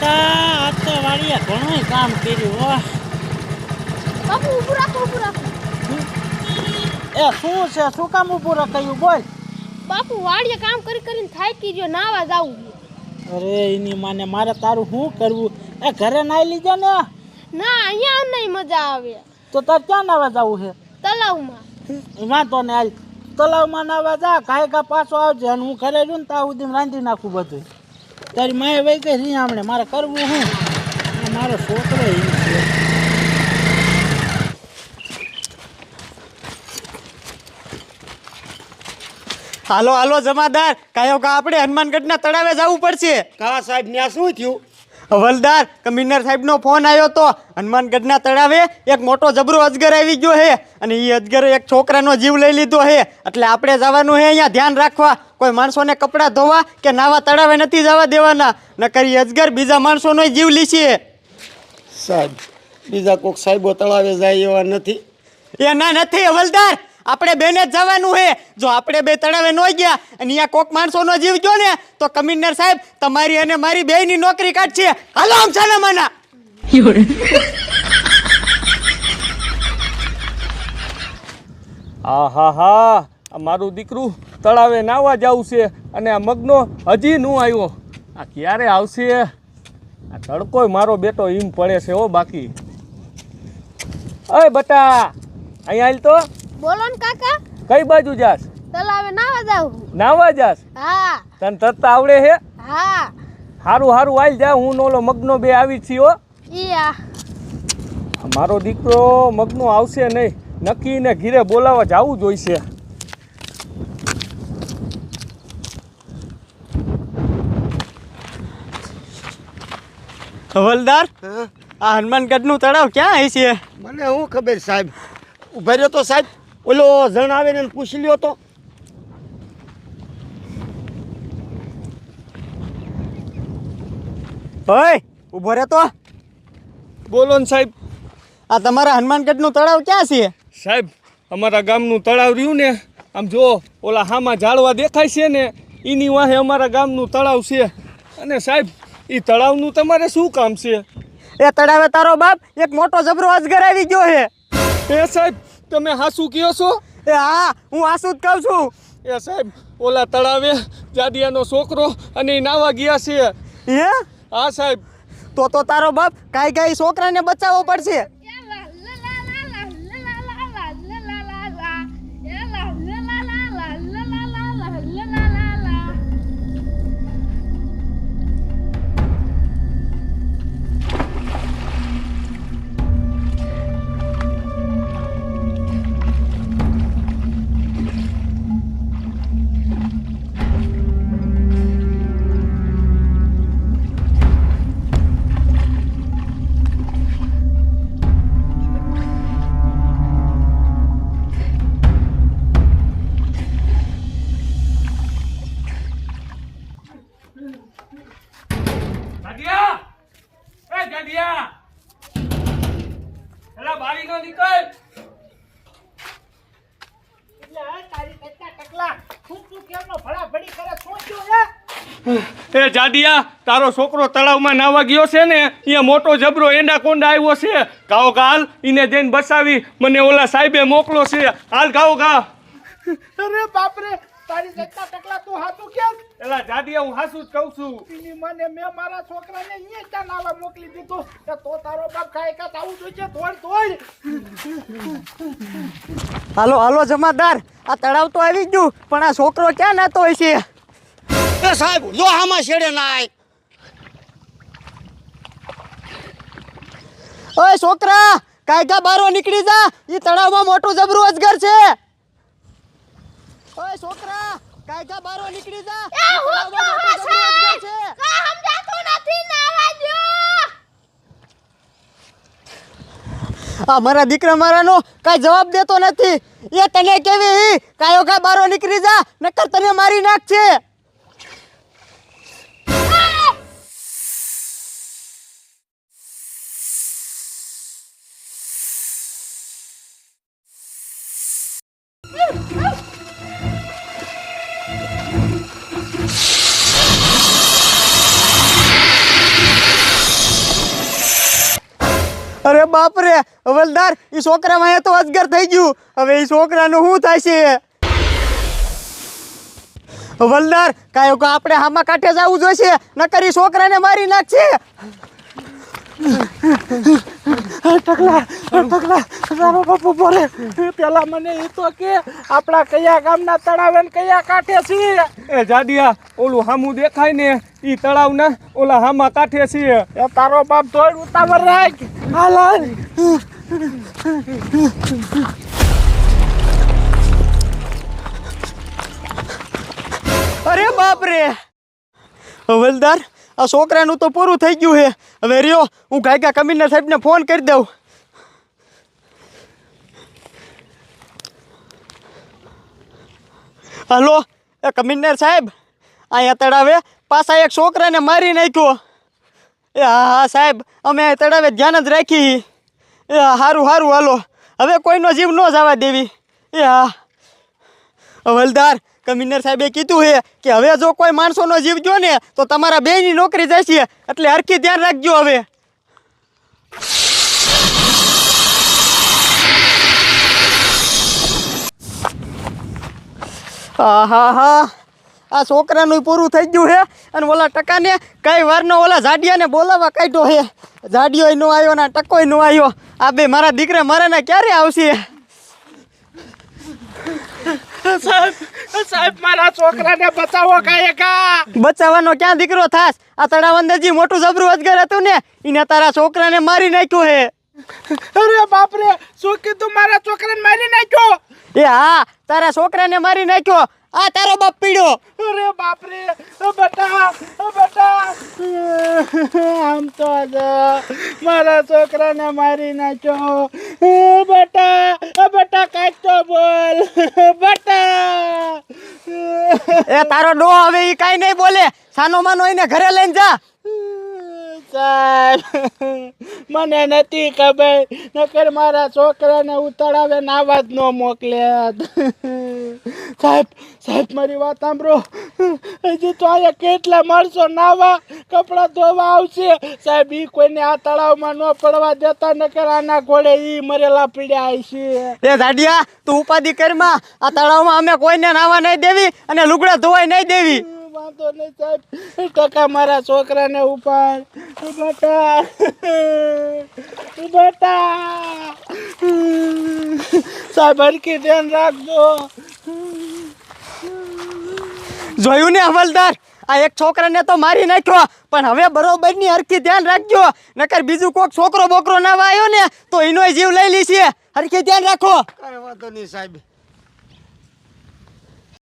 બેટા આજ તો વાડીએ ઘણું કામ કર્યું હો. બાપુ ઊભું રાખો એ શું છે, શું કામ ઊભું રખાયું બોલ. બાપુ વાડીએ કામ કરીને થાકી ગયો, નાવા જાવું. અરે એની માને મારે તારું શું કરવું? એ ઘરે નાઈ લીધો ને? ના અહીંયા નહીં મજા આવે. તો તાર ક્યાં નાવા જવું છે? તલાવમાં. વાંધો ને હાલ તલાવમાં નાવા જા, કાંઈ પાછો આવજે અને હું ઘરે રહ્યું ને ત્યાં સુધી રાંધી નાખું બધું. તારી માએ વહી ગઈ રીયામણે, મારે કરવું શું? મારો છોકરો એ છે. હાલો હાલો જમાદાર, કાયો કા આપણે હનુમાનગઢના તળાવે જવું પડશે. કા સાહેબ ન્યા શું થયું? હવલદાર કમિશનર સાહેબનો ફોન આવ્યો તો હનુમાનગઢના તળાવે એક મોટો જબરો અજગર આવી ગયો છે અને એ અજગરે એક છોકરાનો જીવ લઈ લીધો છે. એટલે આપણે જવાનું છે અહીંયા ધ્યાન રાખવા. કોઈ માણસોને કપડાં ધોવા કે નાવા તળાવે નથી જવા દેવાના, નકર એ અજગર બીજા માણસોનો જીવ લીશે. સાહેબ બીજા કોઈક સાહેબો તળાવે જાય એવા નથી? એ ના નથી હવલદાર, આપણે બેને જ જવાનું છે. જો આપણે બે તળાવે ન ગયા અને અહીંયા કોક માણસોનો જીવ ગયો ને તો કમિશનર સાહેબ તમારી અને મારી બેયની નોકરી કાઢશે. હાલો આમ ચાલે માના. હા મારું દીકરું તળાવે નાવા જવું છે અને આ મગનો હજી નું આવ્યો. આ ક્યારે આવશે? આ તડકોય મારો બેટો ઈમ પડે છે હો. બાકી અય બટા અહીંયા આલ તો. બોલો ને કાકા. કઈ બાજુ જાસ? તલાવે નાવા જાવ. નાવા જાસ? હા. તને તરતા આવડે હે? હા. હારું આલ જા, હું નોલો મગનો બે આવી છી હો. ઈયા મારો દીકરો મગનો આવશે નહીં, નક્કી ને ઘીરે બોલાવવા જવું જોઈશે. હવલદાર આ હનુમાનગઢનું તળાવ ક્યાં હશે? મને શું ખબર સાહેબ. ઉભા રહ્યો તો સાહેબ, ઓલો જણ આવે ને પૂછી લ્યો તો. ઓય ઊભો રહે તો. બોલો ને સાહેબ. આ તમારા હનુમાનગઢનું તળાવ ક્યાં છે? સાહેબ અમારા ગામનું તળાવ રહ્યું ને, આમ જો ઓલા હામાં ઝાડવા દેખાય છે ને એની વાહે અમારા ગામનું તળાવ છે. અને સાહેબ એ તળાવનું તમારે શું કામ છે? એ તળાવે તારો બાપ એક મોટો જબરો અજગર આવી ગયો છે. એ સાહેબ તમે હાસુ કહો છો? એ હા, હું આસુ જ કહું છું. એ સાહેબ ઓલા તળાવે જાડિયાનો છોકરો અને એ નાવા ગયા છે. હે? હા સાહેબ. તો તારો બાપ કાંઈ છોકરાને બચાવવો પડશે. જાડિયા એલા બારી નો નીકળ. એ જાડિયા તારો છોકરો તળાવમાં નાવા ગયો છે ને, અહીંયા મોટો જબરો એંડાકોંડા આવ્યો છે. ગાઓ ગાલ ઈને જઈને બસાવી, મને ઓલા સાહેબે મોકલો છે. હાલ ગાઓ ગા. અરે બાપરે, તારી જગતા ટકલા તું હાથું કેમ? એલા જાડિયા હું હાસુ જ કહું છું. એની મને મેં મારા છોકરાને અહીંયા ત્યાં નાવા મોકલી દીધું. તો તારો બાપ કાંઈ કાંઈ આવું જોઈએ. તોડ. હાલો જમાદાર, આ તળાવ તો આવી ગયું પણ આ છોકરો ક્યાં નાતો હોય છે? એ સાહેબ જો આમાં છેડે નાય. ઓય છોકરા, કાયકા બારો નીકળી જા, ઈ તળાવમાં મોટું જબરું અજગર છે. ઓય છોકરા, કાયકા બારો નીકળી જા, એ હું તો હસે કા સમજાતું નથી. નાવા જો. આ મારા દીકરા મારાનો કાંઈ જવાબ દેતો નથી. એ તને કેવી કાયો કા બારો નીકળી જા, નકર તને મારી નાખશે. અરે બાપ રે હવલદાર એ છોકરામાં તો અજગર થઈ ગયું. હવે એ છોકરાનું શું થાય છે? હવલદાર કાયો કા આપણે હામાં કાંઠે જવું જોઈશે, નકર ઈ છોકરાને મારી નાખશે. ટકલા તારો બાપુ બોલે પેલા મને એ તો કે આપણા કયા ગામના તળાવે ને કયા કાંઠે છીએ? એ જાડિયા ઓલું હામું દેખાય ને ઈ તળાવના ઓલા હામા કાંઠે છે. એ તારો બાપ ધોળ ઉતાવળ રાખ. હાલ હાલ. અરે બાપ રે હવલદાર આ છોકરાનું તો પૂરું થઈ ગયું છે. હવે રહ્યો હું ગાયકા કમિશનર સાહેબને ફોન કરી દઉં. હલો એ કમિશનર સાહેબ, અહીંયા તળાવે પાછા એક છોકરાને મારી નાખ્યો. એ હા સાહેબ, અમે આ તળાવે ધ્યાન જ રાખી. એ સારું હાલો, હવે કોઈનો જીવ ન જવા દેવી. એ હા હવલદાર કમિશનર સાહેબે કીધું છે કે હવે જો કોઈ માણસોનો જીવ ગયો ને તો તમારા બેયની નોકરી જશે, એટલે હરખી ધ્યાન રાખજો. હવે હા આ છોકરાનું પૂરું થઈ ગયું છે. અને ઓલા ટકાને કઈ વારનો ઓલા જાડિયાને બોલાવવા કાઢ્યો છે. જાડિયો નો આવ્યો ને ટકોય નો આવ્યો. આ બે મારા દીકરા મારાને ક્યારે આવશે? સાહેબ મારા છોકરાને બચાવો કાયકા. બચાવવાનો ક્યાં દીકરો થાસ? આ તળાવ અંદર જે મોટું જબરું અજગર હતું ને એને તારા છોકરાને મારી નાખ્યો હે. અરે બાપ રે, શું કીધું? મારા છોકરાને મારી નાખ્યો? એ હા, તારા છોકરાને મારી નાખ્યો. આ તારો બાપ પીડ્યો. અરે બાપ રે, બેટા આમ તો મારા છોકરાને મારી નાખ્યો. બેટા કાંઈક તો બોલ બેટા. એ તારો ડો હવે ઈ કાઈ નહીં બોલે. સાનો માનો એને ઘરે લઈને જા. સાહેબ મને નથી ખબર, નકર મારા છોકરાને ઉતાડાવે નાવા જ ન મોકલ્યા. સાહેબ મારી વાત સાંભળો. હજી તો અહીંયા કેટલા માણસો નાવા કપડાં ધોવા આવશે. સાહેબ ઈ કોઈને આ તળાવમાં ન પડવા દેતા, નકર આના ઘોડે ઈ મરેલા પીડ્યા છે. એ જાડિયા તું ઉપાધિ કરમાં. આ તળાવમાં અમે કોઈને નાવા નહીં દેવી અને લુગડા ધોવાય નહીં દેવી. વાંધો નહીં સાહેબ, ટકા મારા છોકરાને ઉપાડ. બેટા સાહેબ હરકી ધ્યાન રાખજો. જોયું ને હવલદાર, આ એક છોકરાને તો મારી નાખ્યો, પણ હવે બરોબરની હરખી ધ્યાન રાખજો, નકર બીજું કોક છોકરો બોકરો ના આવ્યો ને તો એનો જીવ લઈ લેશે. હરખી ધ્યાન રાખો. કાંઈ વાંધો નહીં સાહેબ.